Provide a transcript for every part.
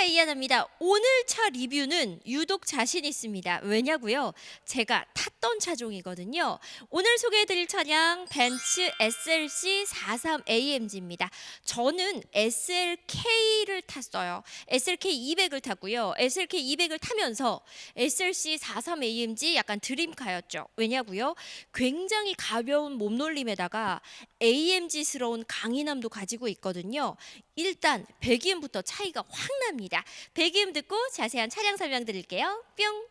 안녕하세요, 이하나입니다. 오늘 차 리뷰는 유독 자신 있습니다. 왜냐고요? 제가 탔던 차종이거든요. 오늘 소개해드릴 차량 벤츠 SLC 43AMG입니다. 저는 SLK를 탔어요. SLK 200을 탔고요. SLK 200을 타면서 SLC 43AMG 약간 드림카였죠. 왜냐고요? 굉장히 가벼운 몸놀림에다가 AMG스러운 강인함도 가지고 있거든요. 일단 배기음부터 차이가 확 납니다. 배기음 듣고 자세한 차량 설명 드릴게요. 뿅.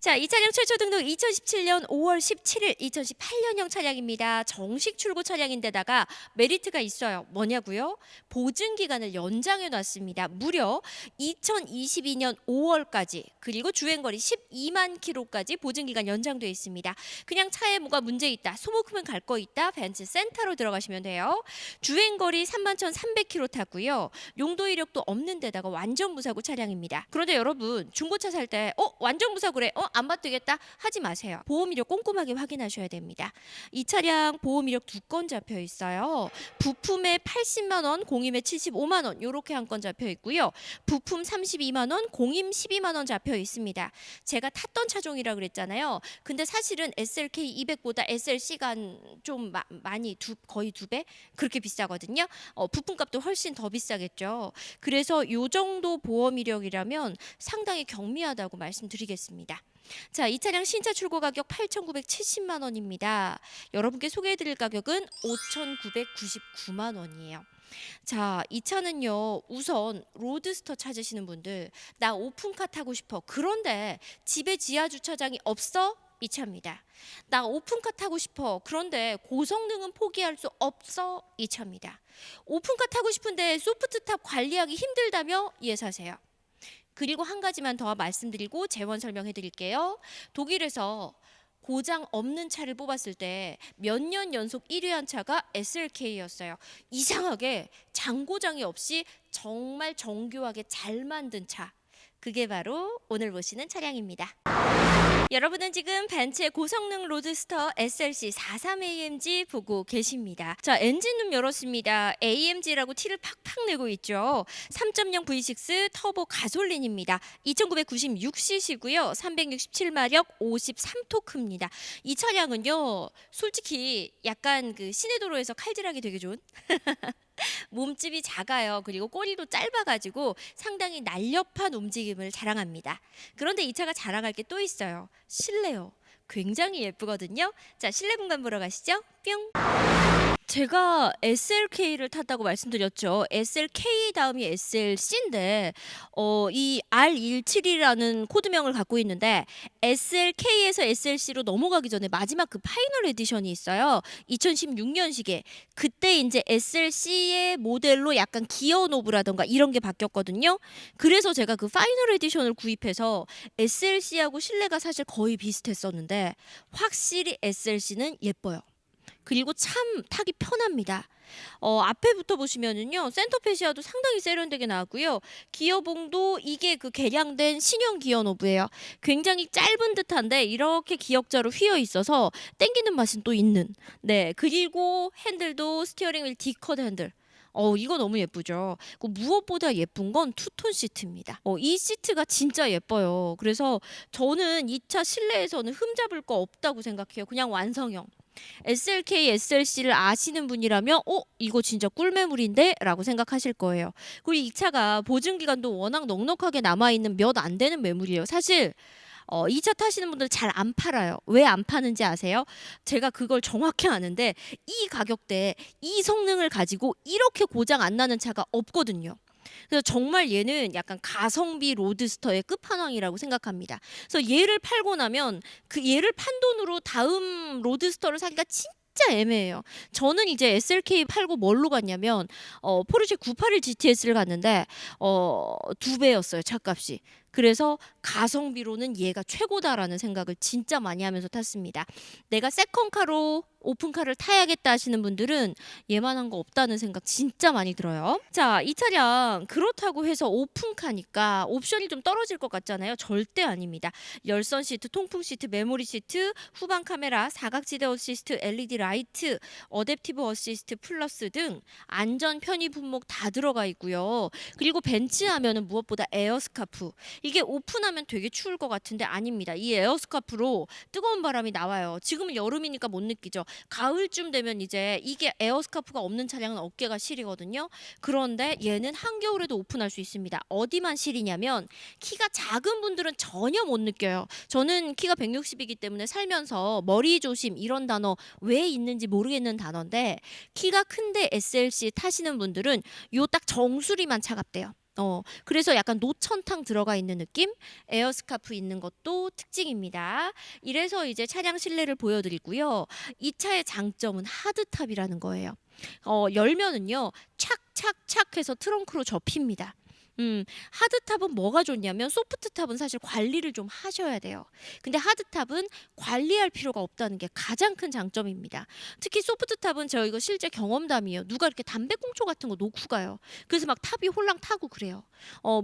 자, 이 차량 최초 등록 2017년 5월 17일 2018년형 차량입니다. 정식 출고 차량인데다가 메리트가 있어요. 뭐냐고요? 보증 기간을 연장해 놨습니다. 무려 2022년 5월까지 그리고 주행거리 12만 킬로까지 보증 기간 연장돼 있습니다. 그냥 차에 뭐가 문제 있다, 소모품은 갈 거 있다, 벤츠 센터로 들어가시면 돼요. 주행거리 31,300km 탔고요. 용도 이력도 없는 데다가 완전 무사고 차량입니다. 그런데 여러분, 중고차 살 때 완전 무사고래, 안 받되겠다 하지 마세요. 보험 이력 꼼꼼하게 확인하셔야 됩니다. 이 차량 보험 이력 2건 잡혀 있어요. 부품에 80만 원, 공임에 75만 원 이렇게 한 건 잡혀 있고요. 부품 32만 원, 공임 12만 원 잡혀 있습니다. 제가 탔던 차종이라 그랬잖아요. 근데 사실은 SLK 200보다 SLC가 좀 많이 거의 2배 그렇게 비싸거든요. 부품값도 훨씬 더 비싸겠죠. 그래서 이 정도 보험 이력이라면 상당히 경미하다고 말씀드리겠습니다. 자, 이 차량 신차 출고 가격 8,970만 원입니다. 여러분께 소개해드릴 가격은 5,999만 원이에요. 자, 이 차는요, 우선 로드스터 찾으시는 분들, 나 오픈카 타고 싶어. 그런데 집에 지하 주차장이 없어? 이 차입니다. 나 오픈카 타고 싶어. 그런데 고성능은 포기할 수 없어? 이 차입니다. 오픈카 타고 싶은데 소프트탑 관리하기 힘들다며? 예, 사세요. 그리고 한 가지만 더 말씀드리고 재원 설명해 드릴게요. 독일에서 고장 없는 차를 뽑았을 때 몇 년 연속 1위한 차가 SLK였어요. 이상하게 장고장이 없이 정말 정교하게 잘 만든 차. 그게 바로 오늘 보시는 차량입니다. 여러분은 지금 벤츠의 고성능 로드스터 SLC 43AMG 보고 계십니다. 자, 엔진룸 열었습니다. AMG라고 티를 팍팍 내고 있죠. 3.0 V6 터보 가솔린입니다. 2996cc고요. 367마력 53토크입니다. 이 차량은요, 솔직히 약간 그 시내도로에서 칼질하기 되게 좋은 몸집이 작아요. 그리고 꼬리도 짧아가지고 상당히 날렵한 움직임을 자랑합니다. 그런데 이 차가 자랑할 게 또 있어요. 실내요. 굉장히 예쁘거든요. 자, 실내 공간 보러 가시죠. 뿅. 제가 SLK를 탔다고 말씀드렸죠. SLK 다음이 SLC인데 이 R17이라는 코드명을 갖고 있는데 SLK에서 SLC로 넘어가기 전에 마지막 그 파이널 에디션이 있어요. 2016년식에. 그때 이제 SLC의 모델로 약간 기어 노브라던가 이런 게 바뀌었거든요. 그래서 제가 그 파이널 에디션을 구입해서 SLC하고 실내가 사실 거의 비슷했었는데 확실히 SLC는 예뻐요. 그리고 참 타기 편합니다. 앞에부터 보시면은요, 센터 페시아도 상당히 세련되게 나왔고요. 기어봉도 이게 그 개량된 신형 기어 노브예요. 굉장히 짧은 듯한데 이렇게 기역자로 휘어 있어서 땡기는 맛은 또 있는. 네, 그리고 핸들도 스티어링 휠 D컷 핸들. 이거 너무 예쁘죠. 무엇보다 예쁜 건 투톤 시트입니다. 이 시트가 진짜 예뻐요. 그래서 저는 이 차 실내에서는 흠잡을 거 없다고 생각해요. 그냥 완성형. SLK, SLC를 아시는 분이라면 이거 진짜 꿀매물인데? 라고 생각하실 거예요. 그리고 이 차가 보증기간도 워낙 넉넉하게 남아있는 몇 안 되는 매물이에요. 사실 이 차 타시는 분들 잘 안 팔아요. 왜 안 파는지 아세요? 제가 그걸 정확히 아는데 이 가격대에 이 성능을 가지고 이렇게 고장 안 나는 차가 없거든요. 그래서 정말 얘는 약간 가성비 로드스터의 끝판왕이라고 생각합니다. 그래서 얘를 팔고 나면 그 얘를 판 돈으로 다음 로드스터를 사기가 진짜 애매해요. 저는 이제 SLK 팔고 뭘로 갔냐면 포르쉐 981 GTS를 갔는데 2배였어요, 차값이. 그래서 가성비로는 얘가 최고다라는 생각을 진짜 많이 하면서 탔습니다. 내가 세컨카로 오픈카를 타야겠다 하시는 분들은 얘만한 거 없다는 생각 진짜 많이 들어요. 자, 이 차량 그렇다고 해서 오픈카니까 옵션이 좀 떨어질 것 같잖아요. 절대 아닙니다. 열선 시트, 통풍 시트, 메모리 시트, 후방 카메라, 사각지대 어시스트, LED 라이트, 어댑티브 어시스트 플러스 등 안전 편의 품목 다 들어가 있고요. 그리고 벤츠 하면은 무엇보다 에어스카프. 이게 오픈하면 되게 추울 것 같은데 아닙니다. 이 에어스카프로 뜨거운 바람이 나와요. 지금은 여름이니까 못 느끼죠. 가을쯤 되면 이제 이게 에어스카프가 없는 차량은 어깨가 시리거든요. 그런데 얘는 한겨울에도 오픈할 수 있습니다. 어디만 시리냐면 키가 작은 분들은 전혀 못 느껴요. 저는 키가 160이기 때문에 살면서 머리 조심 이런 단어 왜 있는지 모르겠는 단어인데 키가 큰데 SLC 타시는 분들은 요 딱 정수리만 차갑대요. 그래서 약간 노천탕 들어가 있는 느낌? 에어스카프 있는 것도 특징입니다. 이래서 이제 차량 실내를 보여드리고요. 이 차의 장점은 하드탑이라는 거예요. 열면은요, 착착착 해서 트렁크로 접힙니다. 하드탑은 뭐가 좋냐면 소프트탑은 사실 관리를 좀 하셔야 돼요. 근데 하드탑은 관리할 필요가 없다는 게 가장 큰 장점입니다. 특히 소프트탑은 저 이거 실제 경험담이에요. 누가 이렇게 담배꽁초 같은 거 놓고 가요. 그래서 막 탑이 홀랑 타고 그래요.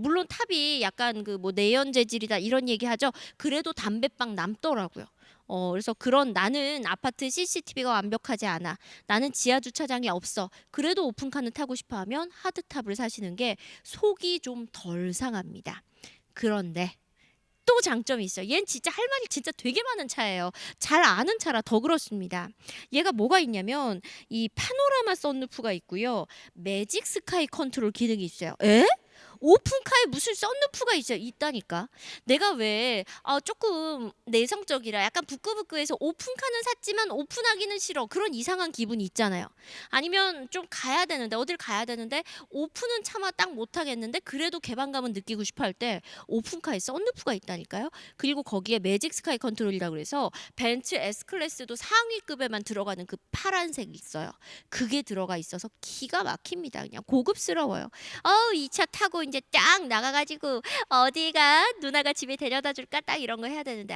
물론 탑이 약간 그 뭐 내연 재질이다 이런 얘기 하죠. 그래도 담배빵 남더라고요. 그래서 그런 나는 아파트 CCTV가 완벽하지 않아. 나는 지하 주차장이 없어. 그래도 오픈카는 타고 싶어 하면 하드탑을 사시는 게 속이 좀 덜 상합니다. 그런데 또 장점이 있어요. 얘는 진짜 할 말이 진짜 되게 많은 차예요. 잘 아는 차라 더 그렇습니다. 얘가 뭐가 있냐면 이 파노라마 썬루프가 있고요. 매직 스카이 컨트롤 기능이 있어요. 에? 오픈카에 무슨 썬루프가 있다니까. 내가 왜 조금 내성적이라 약간 부끄부끄해서 오픈카는 샀지만 오픈하기는 싫어. 그런 이상한 기분이 있잖아요. 아니면 좀 가야 되는데 어딜 가야 되는데 오픈은 차마 딱 못하겠는데 그래도 개방감은 느끼고 싶어 할 때 오픈카에 썬루프가 있다니까요. 그리고 거기에 매직 스카이 컨트롤이라고 그래서 벤츠 S클래스도 상위급에만 들어가는 그 파란색이 있어요. 그게 들어가 있어서 기가 막힙니다. 그냥 고급스러워요. 이 차 타고 이제 딱 나가가지고 어디가 누나가 집에 데려다 줄까 딱 이런 거 해야 되는데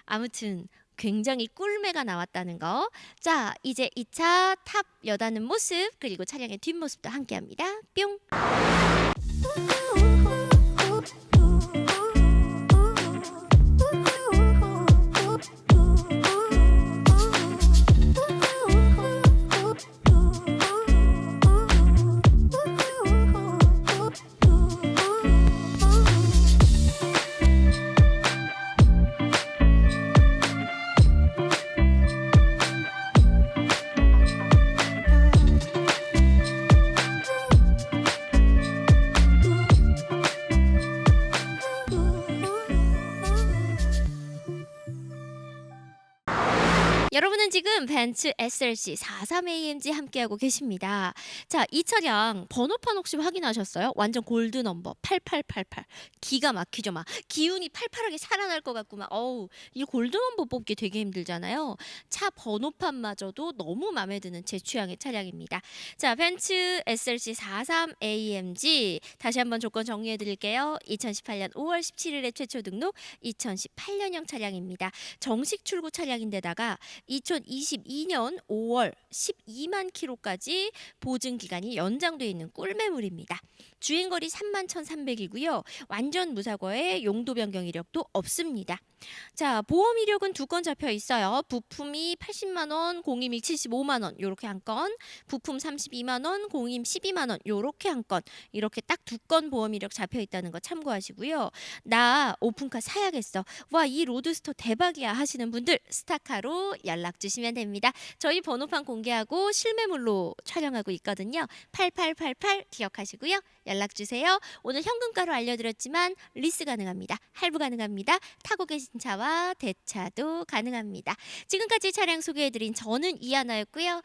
아무튼 굉장히 꿀매가 나왔다는 거. 자, 이제 이 차 탑 여다는 모습 그리고 차량의 뒷모습도 함께합니다. 뿅. 여러분은 지금 벤츠 SLC 43AMG 함께하고 계십니다. 자, 이 차량 번호판 혹시 확인하셨어요? 완전 골드 넘버 8888. 기가 막히죠, 막. 기운이 팔팔하게 살아날 것 같고 막 이 골드 넘버 뽑기 되게 힘들잖아요. 차 번호판마저도 너무 마음에 드는 제 취향의 차량입니다. 자, 벤츠 SLC 43AMG 다시 한번 조건 정리해 드릴게요. 2018년 5월 17일에 최초 등록, 2018년형 차량입니다. 정식 출고 차량인데다가 2022년 5월 12만 킬로까지 보증 기간이 연장돼 있는 꿀매물입니다. 주행거리 31,300이고요. 완전 무사고에 용도 변경 이력도 없습니다. 자, 보험 이력은 2건 잡혀 있어요. 부품이 80만 원, 공임이 75만 원 요렇게 한 건, 부품 32만 원, 공임 12만 원 요렇게 한 건. 이렇게 딱 2건 보험 이력 잡혀 있다는 거 참고하시고요. 나 오픈카 사야겠어. 와, 이 로드스터 대박이야 하시는 분들 스타카로 연락 주시면 됩니다. 저희 번호판 공개하고 실매물로 촬영하고 있거든요. 8888 기억하시고요. 연락 주세요. 오늘 현금가로 알려드렸지만 리스 가능합니다. 할부 가능합니다. 타고 계신 차와 대차도 가능합니다. 지금까지 차량 소개해드린 저는 이하나였고요.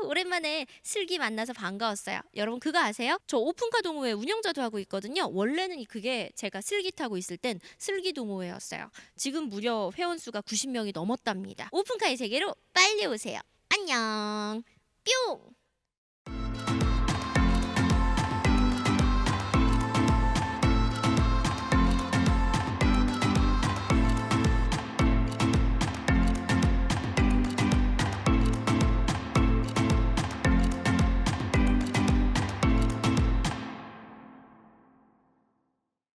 오랜만에 슬기 만나서 반가웠어요. 여러분 그거 아세요? 저 오픈카 동호회 운영자도 하고 있거든요. 원래는 그게 제가 슬기 타고 있을 땐 슬기 동호회였어요. 지금 무려 회원 수가 90명이 넘었답니다. 오픈카의 세계로 빨리 오세요. 안녕. 뿅.